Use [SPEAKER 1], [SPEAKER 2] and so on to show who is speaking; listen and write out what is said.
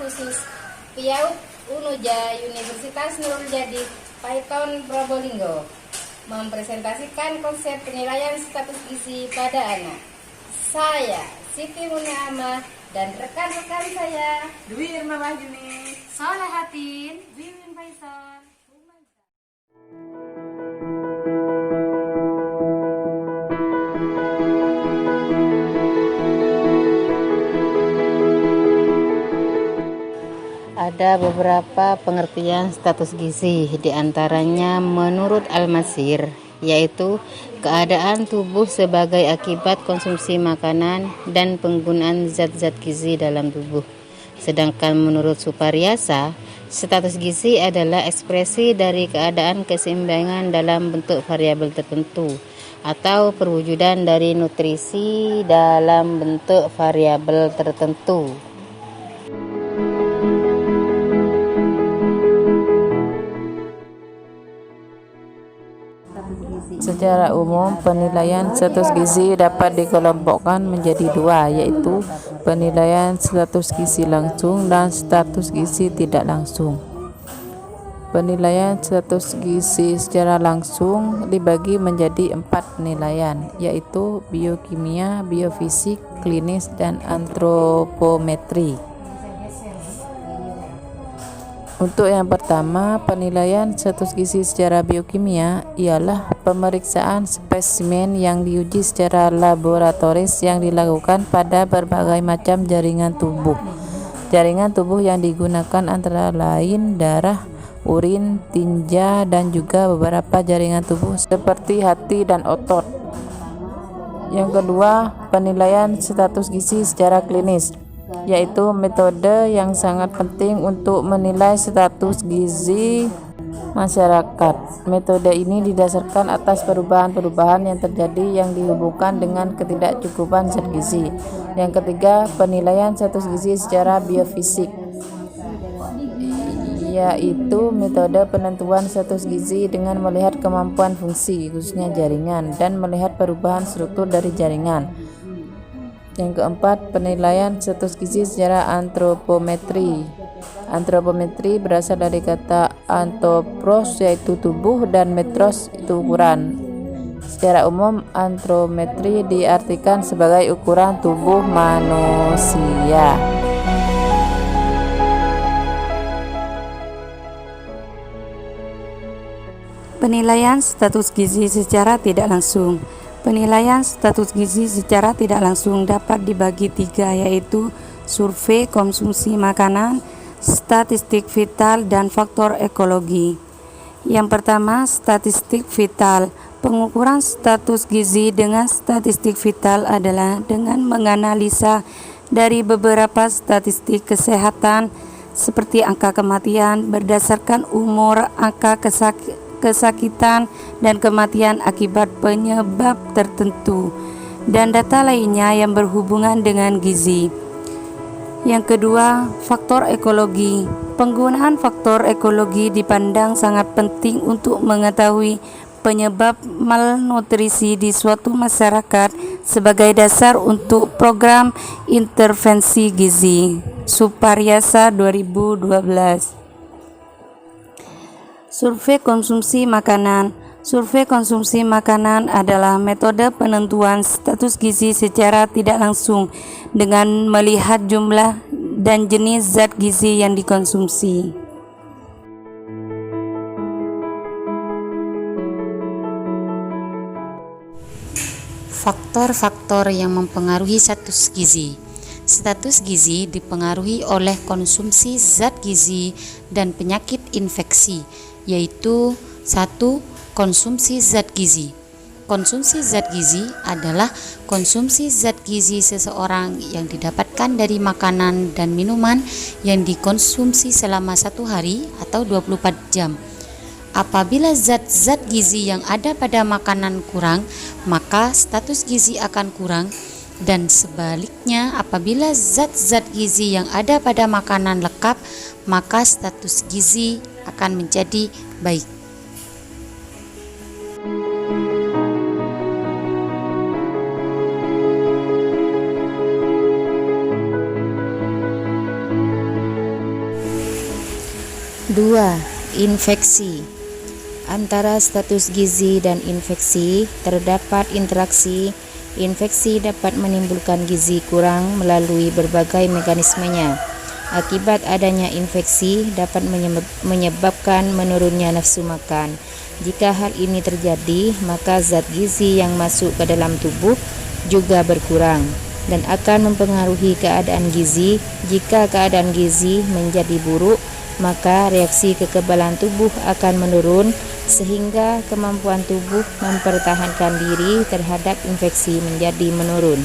[SPEAKER 1] khusus PIAUD Unuja Universitas Nurul Jadi, Paiton, Probolinggo, mempresentasikan konsep penilaian status gizi pada anak. Saya, Siti Munama, dan rekan-rekan saya,
[SPEAKER 2] Dwi Irma Wahyuni,
[SPEAKER 1] Solehatin, Wiwin Faisal. Ada beberapa pengertian status gizi, diantaranya menurut Al-Masir, yaitu keadaan tubuh sebagai akibat konsumsi makanan dan penggunaan zat-zat gizi dalam tubuh. Sedangkan menurut Suparyasa, status gizi adalah ekspresi dari keadaan keseimbangan dalam bentuk variabel tertentu atau perwujudan dari nutrisi dalam bentuk variabel tertentu.
[SPEAKER 2] Secara umum, penilaian status gizi dapat dikelompokkan menjadi dua, yaitu penilaian status gizi langsung dan status gizi tidak langsung. Penilaian status gizi secara langsung dibagi menjadi 4 penilaian, yaitu biokimia, biofisik, klinis, dan antropometri. Untuk yang pertama, penilaian status gizi secara biokimia ialah pemeriksaan spesimen yang diuji secara laboratoris yang dilakukan pada berbagai macam jaringan tubuh. Jaringan tubuh yang digunakan antara lain darah, urin, tinja, dan juga beberapa jaringan tubuh seperti hati dan otot. Yang kedua, penilaian status gizi secara klinis, yaitu metode yang sangat penting untuk menilai status gizi masyarakat. Metode ini didasarkan atas perubahan-perubahan yang terjadi yang dihubungkan dengan ketidakcukupan zat gizi. Yang ketiga, penilaian status gizi secara biofisik, yaitu metode penentuan status gizi dengan melihat kemampuan fungsi, khususnya jaringan, dan melihat perubahan struktur dari jaringan. Yang keempat, penilaian status gizi secara antropometri. Antropometri berasal dari kata anthropos, yaitu tubuh, dan metros itu ukuran. Secara umum, antropometri diartikan sebagai ukuran tubuh manusia.
[SPEAKER 3] Penilaian status gizi secara tidak langsung. Penilaian status gizi secara tidak langsung dapat dibagi 3, yaitu survei konsumsi makanan, statistik vital, dan faktor ekologi. Yang pertama, statistik vital. Pengukuran status gizi dengan statistik vital adalah dengan menganalisa dari beberapa statistik kesehatan seperti angka kematian berdasarkan umur, angka kesakitan dan kematian akibat penyebab tertentu, dan data lainnya yang berhubungan dengan gizi. Yang kedua, faktor ekologi. Penggunaan faktor ekologi dipandang sangat penting untuk mengetahui penyebab malnutrisi di suatu masyarakat sebagai dasar untuk program intervensi gizi. Suparyasa 2012. Survei konsumsi makanan. Survei konsumsi makanan adalah metode penentuan status gizi secara tidak langsung dengan melihat jumlah dan jenis zat gizi yang dikonsumsi.
[SPEAKER 4] Faktor-faktor yang mempengaruhi status gizi. Status gizi dipengaruhi oleh konsumsi zat gizi dan penyakit infeksi, yaitu 1. Konsumsi zat gizi. Konsumsi zat gizi adalah konsumsi zat gizi seseorang yang didapatkan dari makanan dan minuman yang dikonsumsi selama 1 hari atau 24 jam. Apabila zat-zat gizi yang ada pada makanan kurang, maka status gizi akan kurang, dan sebaliknya apabila zat-zat gizi yang ada pada makanan lengkap, maka status gizi akan menjadi baik. 2. Infeksi. Antara status gizi dan infeksi terdapat interaksi. Infeksi dapat menimbulkan gizi kurang melalui berbagai mekanismenya. Akibat adanya infeksi dapat menyebabkan menurunnya nafsu makan. Jika hal ini terjadi, maka zat gizi yang masuk ke dalam tubuh juga berkurang dan akan mempengaruhi keadaan gizi. Jika keadaan gizi menjadi buruk, maka reaksi kekebalan tubuh akan menurun sehingga kemampuan tubuh mempertahankan diri terhadap infeksi menjadi menurun.